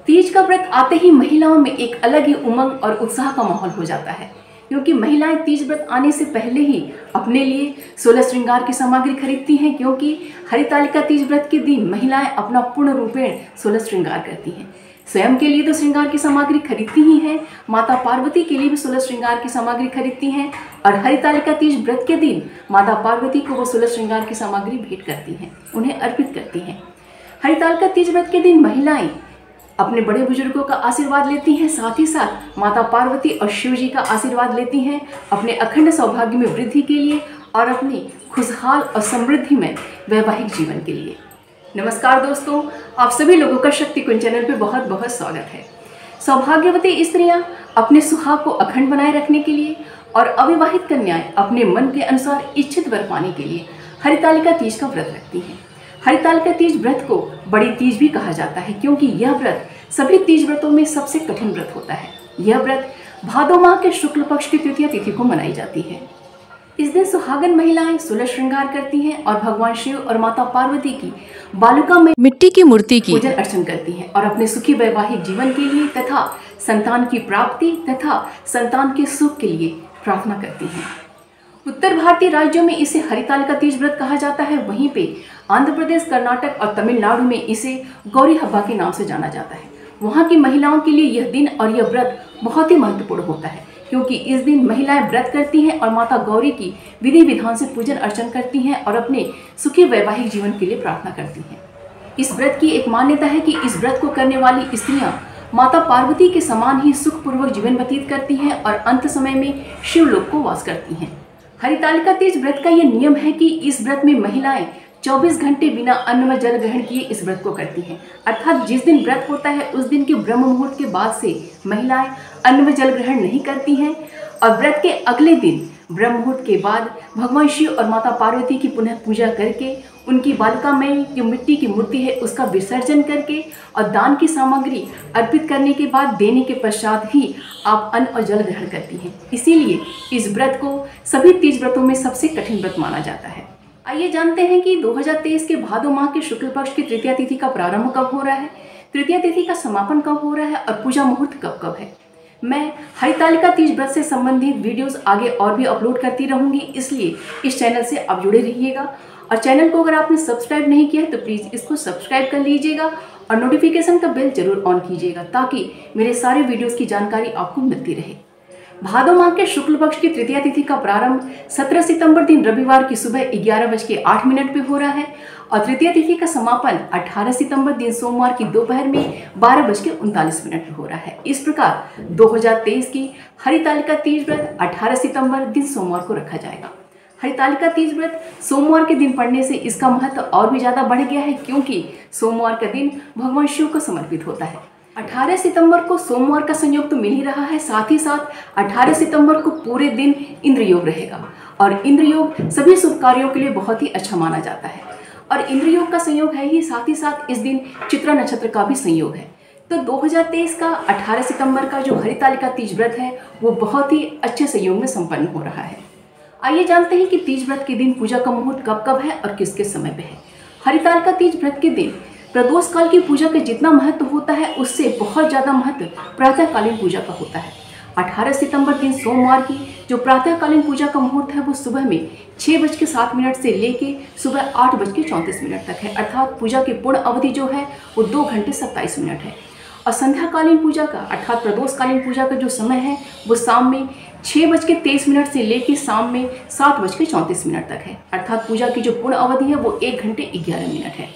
तीज का व्रत आते ही महिलाओं में एक अलग ही उमंग और उत्साह का माहौल हो जाता है, क्योंकि महिलाएं तीज व्रत आने से पहले ही अपने लिए 16 श्रृंगार की सामग्री खरीदती हैं। क्योंकि हरितालिका तीज व्रत के दिन महिलाएं अपना पूर्ण रूपेण 16 श्रृंगार करती हैं। स्वयं के लिए तो श्रृंगार की सामग्री खरीदती ही हैं, माता पार्वती के लिए भी 16 श्रृंगार की सामग्री खरीदती हैं और हरितालिका तीज व्रत के दिन माता पार्वती को वो 16 श्रृंगार की सामग्री भेंट करती हैं, उन्हें अर्पित करती हैं। हरितालिका तीज व्रत के दिन महिलाएं अपने बड़े बुजुर्गों का आशीर्वाद लेती हैं, साथ ही साथ माता पार्वती और शिव जी का आशीर्वाद लेती हैं अपने अखंड सौभाग्य में वृद्धि के लिए और अपने खुशहाल और समृद्धि में वैवाहिक जीवन के लिए। नमस्कार दोस्तों, आप सभी लोगों का शक्ति कुंज चैनल पे बहुत बहुत स्वागत है। सौभाग्यवती स्त्रियां अपने सुहाग को अखंड बनाए रखने के लिए और अविवाहित कन्याएं अपने मन के अनुसार इच्छित वर पाने के लिए हरितालिका तीज का व्रत रखती हैं। हरितालिका तीज व्रत को बड़ी तीज भी कहा जाता है, क्योंकि यह व्रत सभी तीज व्रतों में सबसे कठिन व्रत होता है। यह व्रत भादो माह के शुक्ल पक्ष की तृतीया तिथि को मनाई जाती है। इस दिन सुहागन महिलाएं 16 श्रृंगार करती हैं और भगवान शिव और माता पार्वती की बालुका में मिट्टी की मूर्ति की पूजन अर्चन करती हैं और अपने सुखी वैवाहिक जीवन के लिए तथा संतान की प्राप्ति तथा संतान के सुख के लिए प्रार्थना करती हैं। उत्तर भारतीय राज्यों में इसे हरितालिका तीज व्रत कहा जाता है, वहीं पे आंध्र प्रदेश, कर्नाटक और तमिलनाडु में इसे गौरी हब्बा के नाम से जाना जाता है। वहाँ की महिलाओं के लिए यह दिन और यह व्रत बहुत ही महत्वपूर्ण होता है, क्योंकि इस दिन महिलाएं व्रत करती हैं और माता गौरी की विधि विधान से पूजन अर्चन करती हैं और अपने सुखी वैवाहिक जीवन के लिए प्रार्थना करती हैं। इस व्रत की एक मान्यता है कि इस व्रत को करने वाली स्त्रियां माता पार्वती के समान ही सुखपूर्वक जीवन व्यतीत करती हैं और अंत समय में शिवलोक को वास करती हैं। हरितालिका तीज व्रत का यह नियम है कि इस व्रत में महिलाएं 24 घंटे बिना अन्न व जल ग्रहण किए इस व्रत को करती हैं। अर्थात जिस दिन व्रत होता है उस दिन के ब्रह्म मुहूर्त के बाद से महिलाएं अन्न व जल ग्रहण नहीं करती हैं और व्रत के अगले दिन ब्रह्म मुहूर्त के बाद भगवान शिव और माता पार्वती की पुनः पूजा करके उनकी बालिका में जो मिट्टी की मूर्ति है उसका विसर्जन करके और दान की सामग्री अर्पित करने के बाद देने के पश्चात ही आप अन्न और जल ग्रहण करती हैं। इसीलिए इस व्रत को सभी तीज व्रतों में सबसे कठिन व्रत माना जाता है। आइए जानते हैं कि 2023 के भादो माह के शुक्ल पक्ष की तृतीया तिथि का प्रारंभ कब हो रहा है, तृतीया तिथि का समापन कब हो रहा है और पूजा मुहूर्त कब कब है। मैं हरितालिका तीज व्रत से संबंधित वीडियोस आगे और भी अपलोड करती रहूंगी, इसलिए इस चैनल से आप जुड़े रहिएगा। और चैनल को अगर आपने सब्सक्राइब नहीं किया है तो प्लीज़ इसको सब्सक्राइब कर लीजिएगा और नोटिफिकेशन का बेल जरूर ऑन कीजिएगा, ताकि मेरे सारे वीडियोस की जानकारी आपको मिलती रहे। भादो माह के शुक्ल पक्ष की तृतीया तिथि का प्रारंभ 17 सितंबर दिन रविवार की सुबह 11:08 पे हो रहा है और तृतीया तिथि का समापन 18 सितंबर दिन सोमवार की दोपहर में 12:39 पे हो रहा है। इस प्रकार 2023 की हरितालिका तीज व्रत 18 सितंबर दिन सोमवार को रखा जाएगा। हरितालिका तीज व्रत सोमवार के दिन पढ़ने से इसका महत्व और भी ज़्यादा बढ़ गया है, क्योंकि सोमवार का दिन भगवान शिव को समर्पित होता है। 18 सितंबर को सोमवार का संयोग तो मिल ही रहा है, साथ ही साथ 18 सितंबर को पूरे दिन इंद्र योग रहेगा और इंद्र योग सभी शुभ कार्यों के लिए बहुत ही अच्छा माना जाता है। और इंद्र योग का संयोग है ही, साथ ही साथ इस दिन चित्रा नक्षत्र का भी संयोग है। तो 2023 का 18 सितंबर का जो हरितालिका तीज व्रत है वो बहुत ही अच्छे संयोग में संपन्न हो रहा है। आइए जानते हैं कि तीज व्रत के दिन पूजा का मुहूर्त कब कब है और किसके समय पे है। हरितालिका तीज व्रत के दिन प्रदोष काल की पूजा का जितना महत्व होता है उससे बहुत ज़्यादा महत्व प्रातःकालीन पूजा का होता है। 18 सितंबर दिन सोमवार की जो प्रातःकालीन पूजा का मुहूर्त है वो सुबह में 6:07 से लेके सुबह 8:34 तक है। अर्थात पूजा की पूर्ण अवधि जो है वो 2 घंटे 27 मिनट है। और संध्याकालीन पूजा का अर्थात प्रदोषकालीन पूजा का जो समय है वो शाम में 6:23 से लेके शाम में 7:34 तक है। अर्थात पूजा की जो पूर्ण अवधि है वो 1 घंटे 11 मिनट है।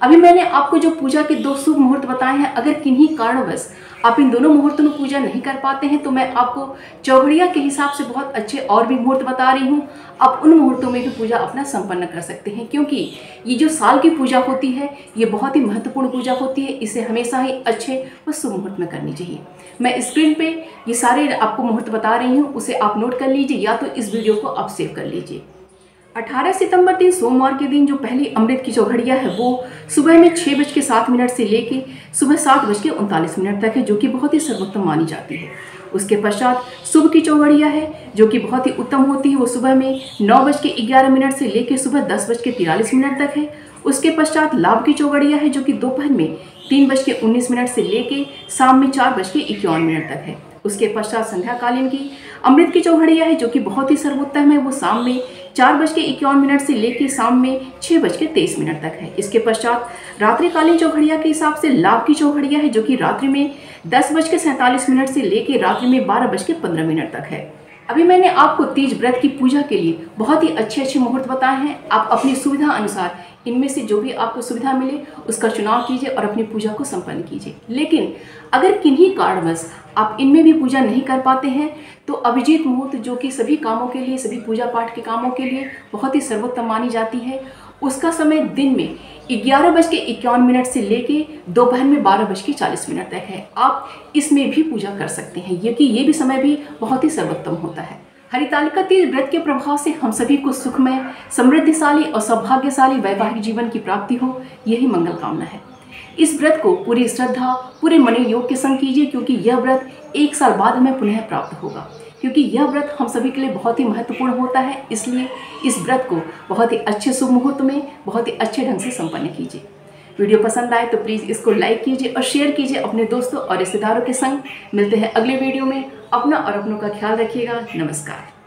अभी मैंने आपको जो पूजा के 2 शुभ मुहूर्त बताए हैं, अगर किन्हीं कारणवश आप इन दोनों मुहूर्तों में पूजा नहीं कर पाते हैं तो मैं आपको चौघड़िया के हिसाब से बहुत अच्छे और भी मुहूर्त बता रही हूँ। आप उन मुहूर्तों में भी पूजा अपना संपन्न कर सकते हैं, क्योंकि ये जो साल की पूजा होती है ये बहुत ही महत्वपूर्ण पूजा होती है। इसे हमेशा ही अच्छे व शुभ मुहूर्त में करनी चाहिए। मैं स्क्रीन पे ये सारे आपको मुहूर्त बता रही हूँ, उसे आप नोट कर लीजिए या तो इस वीडियो को आप सेव कर लीजिए। 18 सितंबर दिन सोमवार के दिन जो पहली अमृत की चौघड़िया है वो सुबह में 6:07 से लेके सुबह 7:39 तक है, जो कि बहुत ही सर्वोत्तम मानी जाती है। उसके पश्चात शुभ की चौघड़िया है जो कि बहुत ही उत्तम होती है, वो सुबह में 9:11 से लेके सुबह 10:43 तक है। उसके पश्चात लाभ की चौघड़िया है जो कि दोपहर में 3:19 से लेके शाम में 4:51 तक है। उसके पश्चात संध्याकालीन की अमृत की चौघड़िया है जो कि बहुत ही सर्वोत्तम है, वो शाम में 4:51 से लेके शाम में 6:23 तक है। इसके पश्चात रात्रिकालीन चौघड़िया के हिसाब से लाभ की चौघड़िया है जो कि रात्रि में 10:47 से लेके रात्रि में 12:15 तक है। अभी मैंने आपको तीज व्रत की पूजा के लिए बहुत ही अच्छे मुहूर्त बताए हैं। आप अपनी सुविधा अनुसार इनमें से जो भी आपको सुविधा मिले उसका चुनाव कीजिए और अपनी पूजा को संपन्न कीजिए। लेकिन अगर किन्हीं कारणवश आप इनमें भी पूजा नहीं कर पाते हैं तो अभिजीत मुहूर्त, जो कि सभी कामों के लिए, सभी पूजा पाठ के कामों के लिए बहुत ही सर्वोत्तम मानी जाती है, उसका समय दिन में 11:51 से लेके दोपहर में 12:40 तक है। आप इसमें भी पूजा कर सकते हैं, क्योंकि ये भी समय भी बहुत ही सर्वोत्तम होता है। हरितालिका तीज व्रत के प्रभाव से हम सभी को सुखमय, समृद्धिशाली और सौभाग्यशाली वैवाहिक जीवन की प्राप्ति हो, यही मंगल कामना है। इस व्रत को पूरी श्रद्धा, पूरे मणि योग के संग कीजिए, क्योंकि यह व्रत 1 साल बाद हमें पुनः प्राप्त होगा। क्योंकि यह व्रत हम सभी के लिए बहुत ही महत्वपूर्ण होता है, इसलिए इस व्रत को बहुत ही अच्छे शुभ मुहूर्त में बहुत ही अच्छे ढंग से संपन्न कीजिए। वीडियो पसंद आए तो प्लीज़ इसको लाइक कीजिए और शेयर कीजिए अपने दोस्तों और रिश्तेदारों के संग। मिलते हैं अगले वीडियो में। अपना और अपनों का ख्याल रखिएगा। नमस्कार।